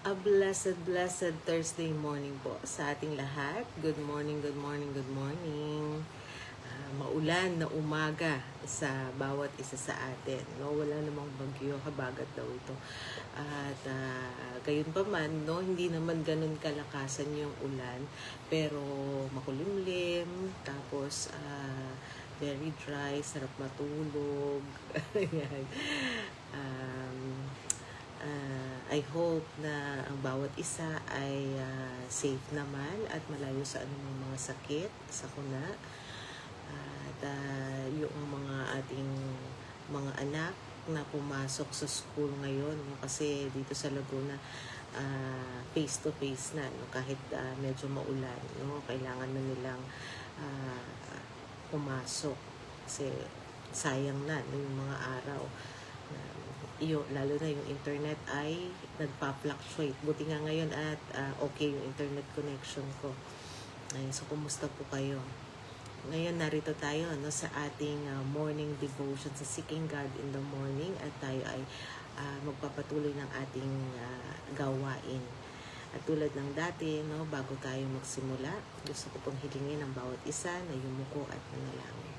A blessed Thursday morning po sa ating lahat. Good morning, good morning, good morning. Maulan na umaga sa bawat isa sa atin. No? Wala namang bagyo, habagat daw ito. At gayon pa man, no? Hindi naman ganun kalakasan yung ulan. Pero makulimlim, tapos very dry, sarap matulog. Ayan. I hope na ang bawat isa ay safe naman at malayo sa anumang mga sakit, sakuna. At yung mga ating mga anak na pumasok sa school ngayon, no? Kasi dito sa Laguna, face to face na, no? Kahit medyo maulan, no? Kailangan na nilang pumasok kasi sayang na, no? Yung mga araw. Lalo na yung internet ay nagpa-fluctuate. Buti nga ngayon at okay yung internet connection ko. So, kumusta po kayo? Ngayon, narito tayo sa ating morning devotion sa Seeking God in the Morning at tayo ay magpapatuloy ng ating gawain. At tulad ng dati, bago tayo magsimula, gusto ko pong hilingin ang bawat isa na yumuko at manalangin.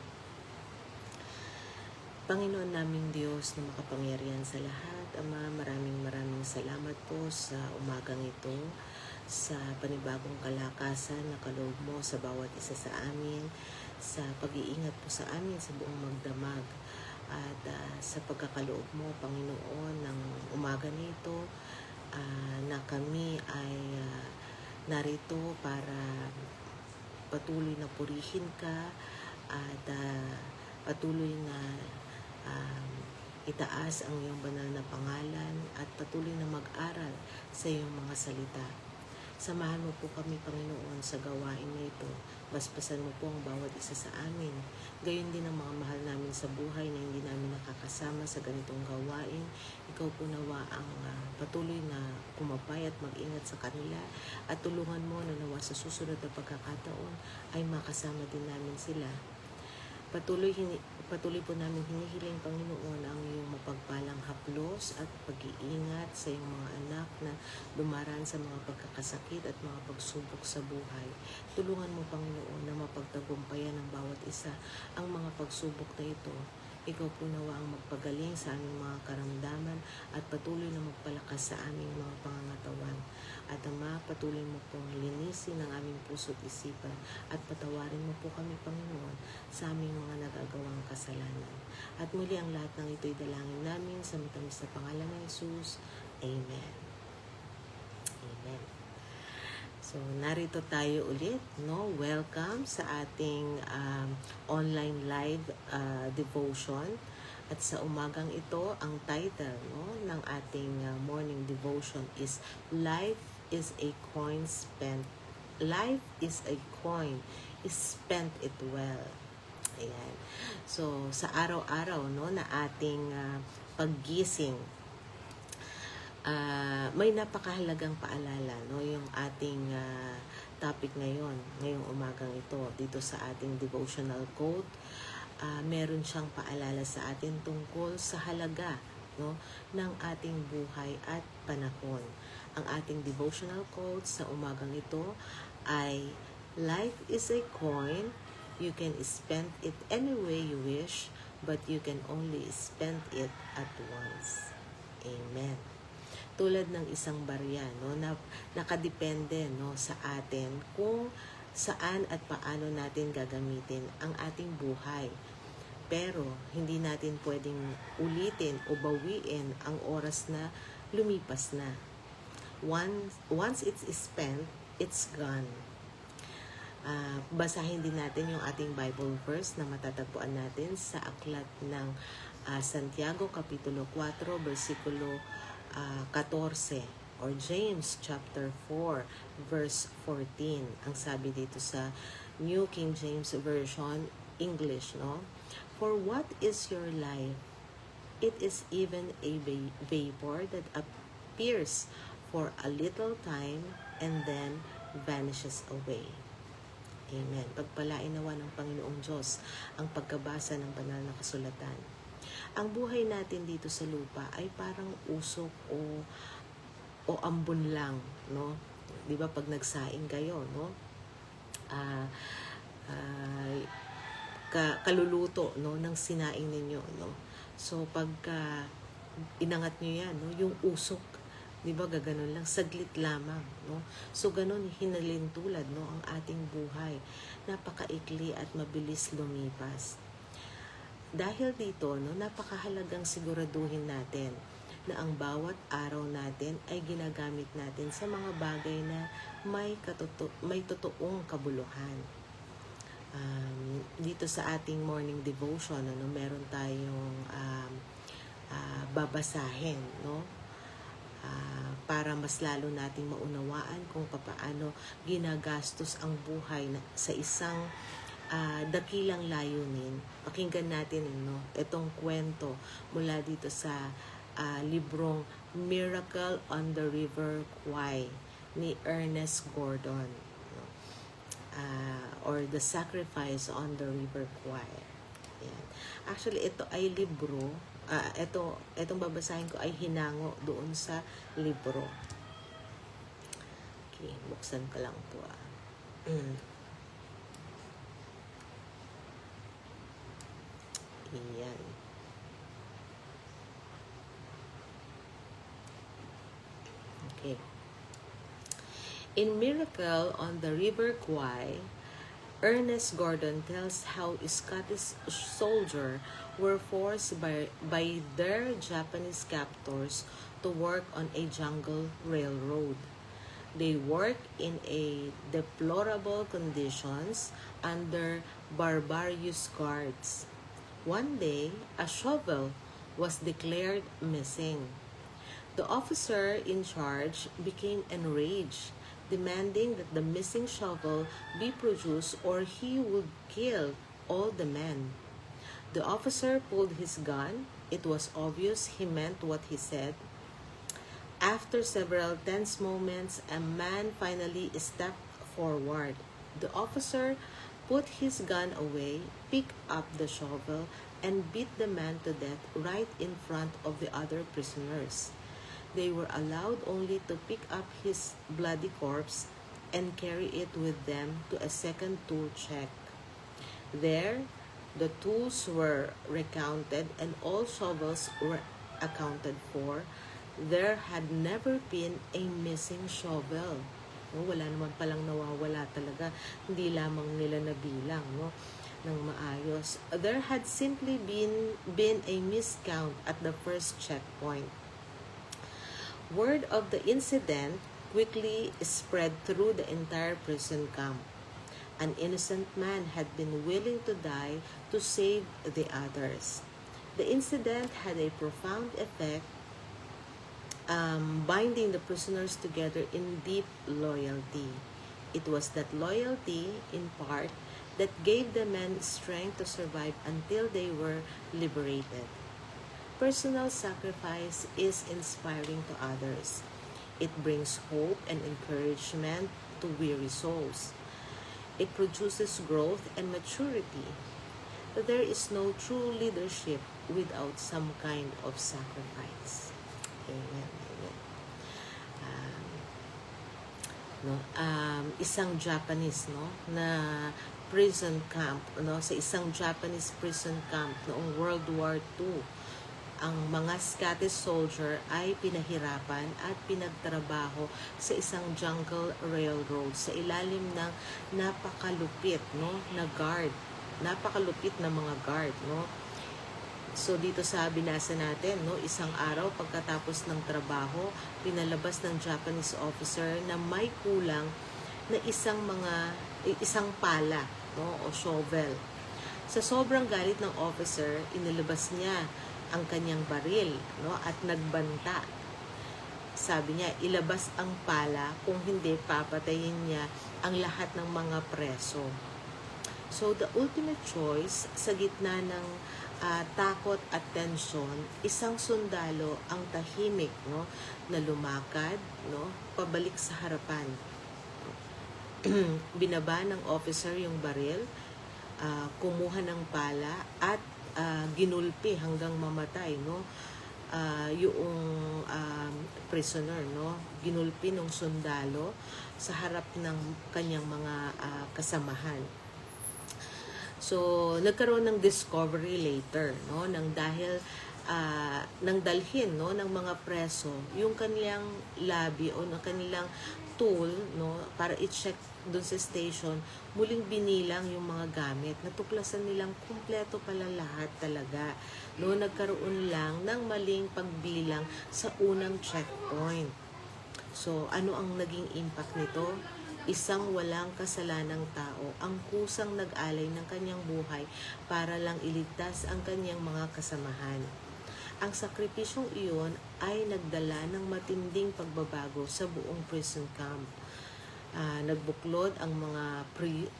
Panginoon naming Diyos na makapangyarihan sa lahat, Ama, maraming salamat po sa umagang ito, sa panibagong kalakasan na kaloob mo sa bawat isa sa amin, sa pag-iingat po sa amin sa buong magdamag, at sa pagkakaloob mo, Panginoon, ng umaga nito, na kami ay narito para patuloy na purihin ka at patuloy na itaas ang iyong banal na pangalan at patuloy na mag-aral sa iyong mga salita. Samahan mo po kami, Panginoon, sa gawain na ito. Basbasan mo po ang bawat isa sa amin. Gayon din ang mga mahal namin sa buhay na hindi namin nakakasama sa ganitong gawain. Ikaw po nawa ang patuloy na kumapay at mag-ingat sa kanila at tulungan mo na nawa sa susunod na pagkakataon ay makasama din namin sila. Patuloy po namin hinihiling, Panginoon, ang iyong mapagpalang haplos at pag-iingat sa iyong mga anak na dumaraan sa mga pagkakasakit at mga pagsubok sa buhay. Tulungan mo, Panginoon, na mapagtagumpayan ng bawat isa ang mga pagsubok na ito. Ikaw po nawa ang magpagaling sa aming mga karamdaman at patuloy na magpalakas sa aming mga pangangatawan. At Ama, patuloy mo pong linisin ang aming puso't isipan at patawarin mo po kami, Panginoon, sa aming mga nagagawang kasalanan. At muli ang lahat ng ito'y dalangin namin sa matamis na pangalan ng Jesus. Amen. Amen. So, narito tayo ulit, no? Welcome sa ating online live devotion. At sa umagang ito, ang title, ng ating morning devotion is Life is a coin spent. Life is a coin, spent it well. Ayan. So, sa araw-araw, na ating paggising, may napakahalagang paalala, yung ating topic ngayong umagang ito, dito sa ating devotional quote. Meron siyang paalala sa atin tungkol sa halaga, ng ating buhay at panahon. Ang ating devotional quote sa umagang ito ay, life is a coin, you can spend it any way you wish, but you can only spend it at once. Amen. Tulad ng isang barya, na nakadepende sa atin kung saan at paano natin gagamitin ang ating buhay. Pero hindi natin pwedeng ulitin o bawiin ang oras na lumipas na. Once it's spent, it's gone. Basahin din natin yung ating Bible verse na matatagpuan natin sa aklat ng Santiago Kapitulo 4, versikulo 14, or James chapter 4, verse 14. Ang sabi dito sa New King James Version, English, For what is your life? It is even a vapor that appears for a little time and then vanishes away. Amen. Pagpalain nawa ng Panginoong Diyos ang pagkabasa ng banal na kasulatan. Ang buhay natin dito sa lupa ay parang usok o o ambon lang, no? 'Di ba pag nagsaing kayo, no? Ah, ah, kaluluto, no, ng sinaing ninyo, no? So pagka inangat nyo yan, no, yung usok, 'di ba, gaganon lang, saglit lamang, no? So ganon hinalintulad, no, ang ating buhay. Napakaikli at mabilis lumipas. Dahil dito, no, napakahalagang siguraduhin natin na ang bawat araw natin ay ginagamit natin sa mga bagay na may totoong kabuluhan. Dito sa ating morning devotion, ano, meron tayong babasahin, no? Para mas lalo nating maunawaan kung paano ginagastos ang buhay sa isang dakilang layunin. Pakinggan natin, no, itong kwento mula dito sa librong Miracle on the River Kwai ni Ernest Gordon, no? Or The Sacrifice on the River Kwai. Yan. Actually, ito ay libro. Itong babasahin ko ay hinango doon sa libro. Okay, buksan ko lang po. Yan. Okay. In Miracle on the River Kwai, Ernest Gordon tells how Scottish soldiers were forced by their Japanese captors to work on a jungle railroad. They worked in a deplorable conditions under barbarous guards. One day, a shovel was declared missing. The officer in charge became enraged, demanding that the missing shovel be produced or he would kill all the men. The officer pulled his gun. It was obvious he meant what he said. After several tense moments, a man finally stepped forward. The officer put his gun away, picked up the shovel, and beat the man to death right in front of the other prisoners. They were allowed only to pick up his bloody corpse and carry it with them to a second tool check. There, the tools were recounted and all shovels were accounted for. There had never been a missing shovel. No, wala naman palang nawawala talaga. Hindi lamang nila nabilang, no, ng maayos. There had simply been a miscount at the first checkpoint. Word of the incident quickly spread through the entire prison camp. An innocent man had been willing to die to save the others. The incident had a profound effect, binding the prisoners together in deep loyalty. It was that loyalty, in part, that gave the men strength to survive until they were liberated. Personal sacrifice is inspiring to others. It brings hope and encouragement to weary souls. It produces growth and maturity. There is no true leadership without some kind of sacrifice. Amen. Isang Japanese, no, na prison camp, no, sa isang Japanese prison camp noong World War II. Ang mga Scottish soldier ay pinahirapan at pinagtrabaho sa isang jungle railroad sa ilalim ng napakalupit, no, na guard. Napakalupit na mga guard, no. So dito sa binasa natin, no, isang araw pagkatapos ng trabaho, pinalabas ng Japanese officer na may kulang na isang pala, no, o shovel. Sa sobrang galit ng officer, inilabas niya ang kanyang baril, no, at nagbanta. Sabi niya, ilabas ang pala, kung hindi papatayin niya ang lahat ng mga preso. So the ultimate choice, sa gitna ng takot at tensyon, isang sundalo ang tahimik, no, na lumakad, no, pabalik sa harapan. Binaba ng officer yung baril, kumuha ng pala at ginulpi hanggang mamatay, no, yung prisoner, no? Ginulpi ng sundalo sa harap ng kanyang mga kasamahan. So, nagkaroon ng discovery later, no? Nang dalhin, no, ng mga preso yung kanilang labi o ng kanilang tool, no, para i-check doon sa station, muling binilang yung mga gamit. Natuklasan nilang kumpleto pala lahat talaga. No, nagkaroon lang ng maling pagbilang sa unang checkpoint. So, ano ang naging impact nito? Isang walang kasalanang tao ang kusang nag-alay ng kanyang buhay para lang iligtas ang kanyang mga kasamahan. Ang sakripisyong iyon ay nagdala ng matinding pagbabago sa buong prison camp. Nagbuklod ang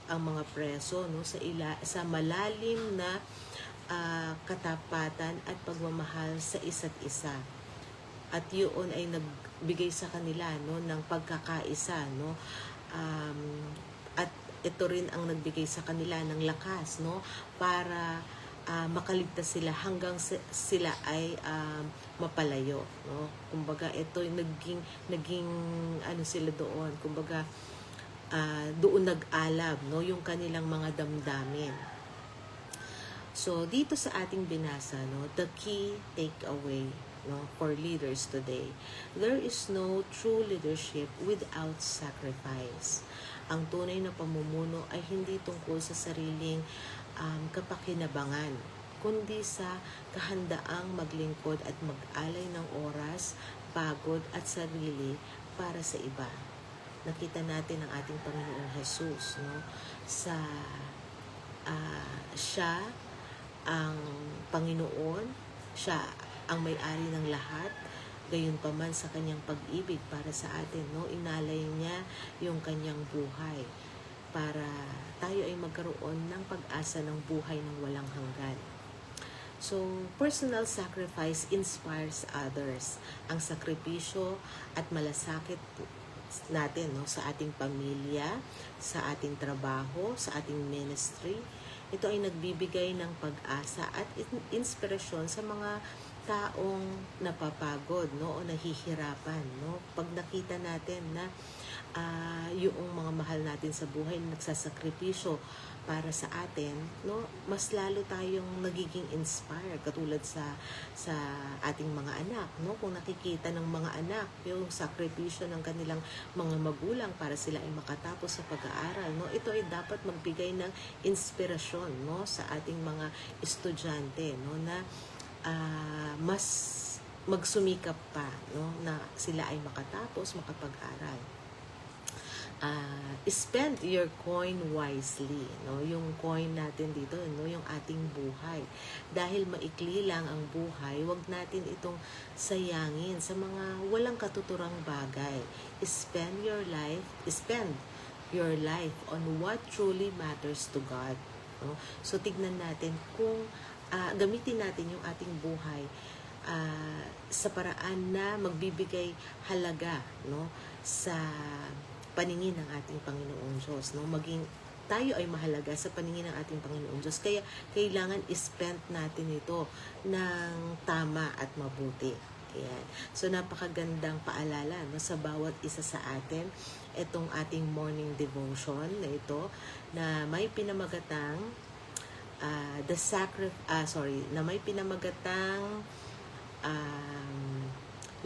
mga preso, no, sa malalim na katapatan at pagmamahal sa isa't isa. At yun ay nagbigay sa kanila, no, ng pagkakaisa, no. At ito rin ang nagbigay sa kanila ng lakas, no, para makaligtas sila hanggang sila ay mapalayo, no. Kumbaga ito yung naging ano sila doon, kumbaga doon nag-alab, no, yung kanilang mga damdamin. So dito sa ating binasa, no, the key takeaway, no, for leaders today: there is no true leadership without sacrifice. Ang tunay na pamumuno ay hindi tungkol sa sariling kapakinabangan, kundi sa kahandaang maglingkod at mag-alay ng oras, pagod at sarili para sa iba. Nakita natin ang ating Panginoong Jesus, no, sa siya ang Panginoon, siya ang may-ari ng lahat. Gayunpaman sa kanyang pag-ibig para sa atin, no, inalay niya yung kanyang buhay para tayo ay magkaroon ng pag-asa ng buhay ng walang hanggan. So, personal sacrifice inspires others. Ang sakripisyo at malasakit natin, no, sa ating pamilya, sa ating trabaho, sa ating ministry, ito ay nagbibigay ng pag-asa at inspirasyon sa mga taong napapagod, no, o nahihirapan, no. Pag nakita natin na yung mga mahal natin sa buhay na nagsasakripisyo para sa atin, no, mas lalo tayong nagiging inspired, katulad sa ating mga anak, no. Kung nakikita ng mga anak yung sakripisyo ng kanilang mga magulang para sila ay makatapos sa pag-aaral, no, ito ay dapat magbigay ng inspirasyon, no, sa ating mga estudyante, no, na mas magsumikap pa, no, na sila ay makatapos, makapag-aral. Spend your coin wisely, no, yung coin natin dito, no, yung ating buhay. Dahil maikli lang ang buhay, wag natin itong sayangin sa mga walang katuturang bagay. Spend your life on what truly matters to God, no. So tignan natin kung gamitin natin yung ating buhay sa paraan na magbibigay halaga, no, sa paningin ng ating Panginoong Diyos, no. Maging tayo ay mahalaga sa paningin ng ating Panginoong Diyos. Kaya kailangan i-spend natin ito ng tama at mabuti. Ayan. So napakagandang paalala, no, sa bawat isa sa atin, itong ating morning devotion na ito, na may pinamagatang na may pinamagatang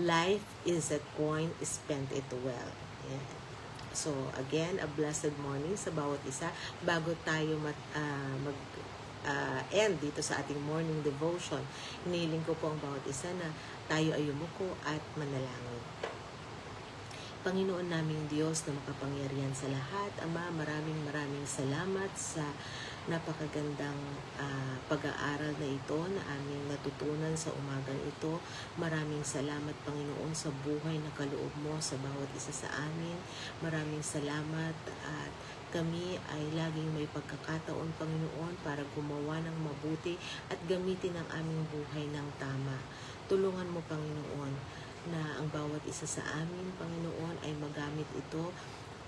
life is a coin, spend it well. Yeah. So again, a blessed morning sa bawat isa. Bago tayo end dito sa ating morning devotion, hinihiling ko po ang bawat isa na tayo ay yumuko at manalangin. Panginoon naming Diyos na makapangyarihan sa lahat, Ama, maraming salamat sa napakagandang pag-aaral na ito na aming natutunan sa umagang ito. Maraming salamat, Panginoon, sa buhay na kaloob mo sa bawat isa sa amin. Maraming salamat at kami ay laging may pagkakataon, Panginoon, para gumawa ng mabuti at gamitin ang aming buhay ng tama. Tulungan mo, Panginoon, na ang bawat isa sa amin, Panginoon, ay magamit ito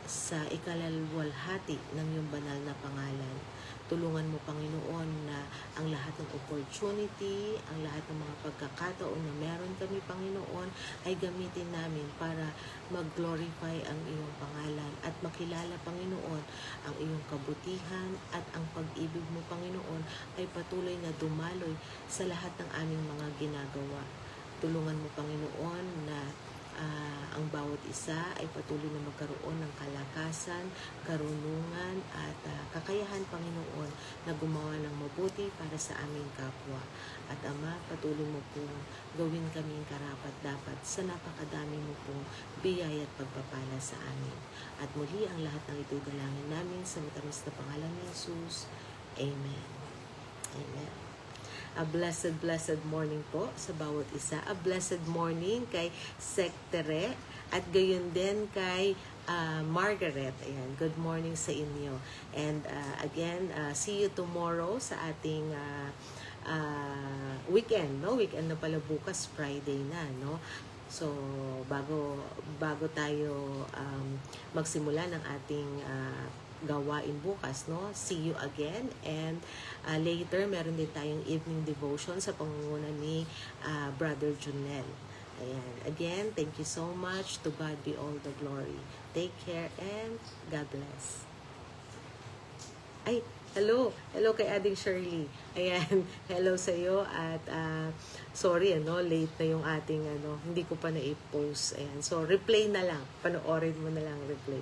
sa ikalalwalhati ng iyong banal na pangalan. Tulungan mo, Panginoon, na ang lahat ng opportunity, ang lahat ng mga pagkakataon na meron kami, Panginoon, ay gamitin namin para mag-glorify ang iyong pangalan at makilala, Panginoon, ang iyong kabutihan at ang pag-ibig mo, Panginoon, ay patuloy na dumaloy sa lahat ng aming mga ginagawa. Tulungan mo, Panginoon, na ang bawat isa ay patuloy na magkaroon ng kalakasan, karunungan at kakayahan, Panginoon, na gumawa ng mabuti para sa aming kapwa. At Ama, patuloy mo pong gawin kaming karapat-dapat sa napakadami mo pong biyaya at pagpapala sa amin. At muli ang lahat ng ito'y dalangin namin sa matamis na pangalan ni Jesus. Amen. Amen. A blessed morning po sa bawat isa. A blessed morning kay Sektere at gayon din kay Margaret. Ayan, good morning sa inyo. And again, see you tomorrow sa ating weekend, no? Weekend na pala bukas, Friday na, no? So, bago tayo magsimula ng ating gawain bukas, no? See you again. And later, meron din tayong evening devotion sa pangunguna ni Brother Junel. Ayan. Again, thank you so much. To God be all the glory. Take care and God bless. Ay, hello. Hello kay Ading Shirley. Ayan, hello sa iyo at sorry late na yung ating hindi ko pa na-post. Ayan. So replay na lang. Panoorin mo na lang replay.